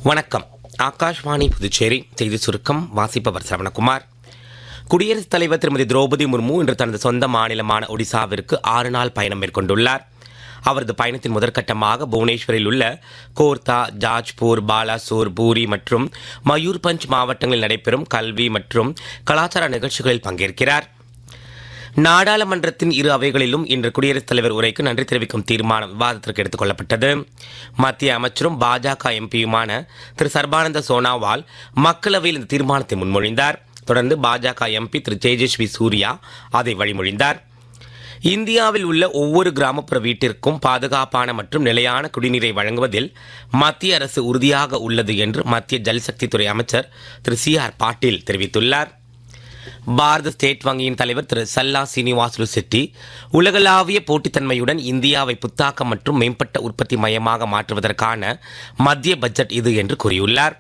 வணக்கம். ஆகாஷ்வாணி புதுச்சேரி செய்தி சுருக்கம் வாசிப்பவர் சரவணகுமார். குடியரசுத் தலைவர் திருமதி திரௌபதி முர்மு இன்று தனது சொந்த மாநிலமான ஒடிசாவிற்கு 6 நாள் பயணம் மேற்கொண்டுள்ளார். அவரது பயணத்தின் முதற்கட்டமாக புவனேஸ்வரில் உள்ள கோர்தா, ஜாஜ்பூர், பாலாசோர், பூரி மற்றும் மயூர்பஞ்ச் மாவட்டங்களில் நடைபெறும் கல்வி மற்றும் கலாச்சார நிகழ்ச்சிகளில் பங்கேற்கிறார். நாடாளுமன்றத்தின் இரு அவைகளிலும் இன்று குடியரசுத் தலைவர் உரைக்கு நன்றி தெரிவிக்கும் தீர்மானம் விவாதத்திற்கு எடுத்துக் கொள்ளப்பட்டது. மத்திய அமைச்சரும் பாஜக எம்பியுமான திரு சர்பானந்த சோனாவால் மக்களவையில் இந்த தீர்மானத்தை முன்மொழிந்தார். தொடர்ந்து பாஜக எம்பி திரு தேஜஸ்வி சூர்யா அதை வழிமொழிந்தார். இந்தியாவில் உள்ள ஒவ்வொரு கிராமப்புற வீட்டிற்கும் பாதுகாப்பான மற்றும் நிலையான குடிநீரை வழங்குவதில் மத்திய அரசு உறுதியாக உள்ளது என்று மத்திய ஜல்சக்தி துறை அமைச்சர் திரு CR பாட்டீல் தெரிவித்துள்ளார். பாரத ஸ்டேட் வங்கியின் தலைவர் திரு சல்லா சீனிவாசுலு செட்டி உலகளாவிய போட்டித்தன்மையுடன் இந்தியாவை புத்தாக்கம் மற்றும் மேம்பட்ட உற்பத்தி மையமாக மாற்றுவதற்கான மத்திய பட்ஜெட் இது என்று கூறியுள்ளார்.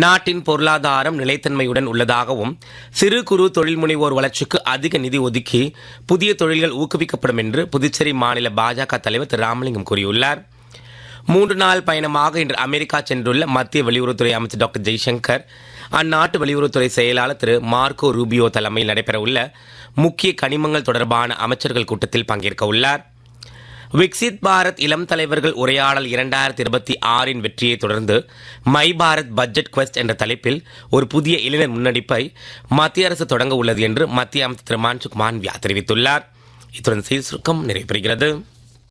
நாட்டின் பொருளாதாரம் நிலைத்தன்மையுடன் உள்ளதாகவும் சிறு குறு தொழில் முனைவோர் வளர்ச்சிக்கு அதிக நிதி ஒதுக்கி புதிய தொழில்கள் ஊக்குவிக்கப்படும் என்று புதுச்சேரி மாநில பாஜக தலைவர் திரு ராமலிங்கம் கூறியுள்ளார். 3 நாள் பயணமாக இன்று அமெரிக்கா சென்றுள்ள மத்திய வெளியுறவுத்துறை அமைச்சர் டாக்டர் ஜெய்சங்கர் அந்நாட்டு வெளியுறவுத்துறை செயலாளர் திரு மார்க்கோ ரூபியோ தலைமையில் நடைபெறவுள்ள முக்கிய கனிமங்கள் தொடர்பான அமைச்சர்கள் கூட்டத்தில் பங்கேற்க உள்ளார். விக்சித் பாரத் இளம் தலைவர்கள் உரையாடல் 2026 வெற்றியை தொடர்ந்து மை பாரத் பட்ஜெட் குவெஸ்ட் என்ற தலைப்பில் ஒரு புதிய இளைஞர் முன்னெடுப்பை மத்திய அரசு தொடங்க உள்ளது என்று மத்திய அமைச்சர் திரு மன்சுக் மாண்டவியா தெரிவித்துள்ளார். இத்துடன் செய்தி சுருக்கம் நிறைவு பெறுகிறது.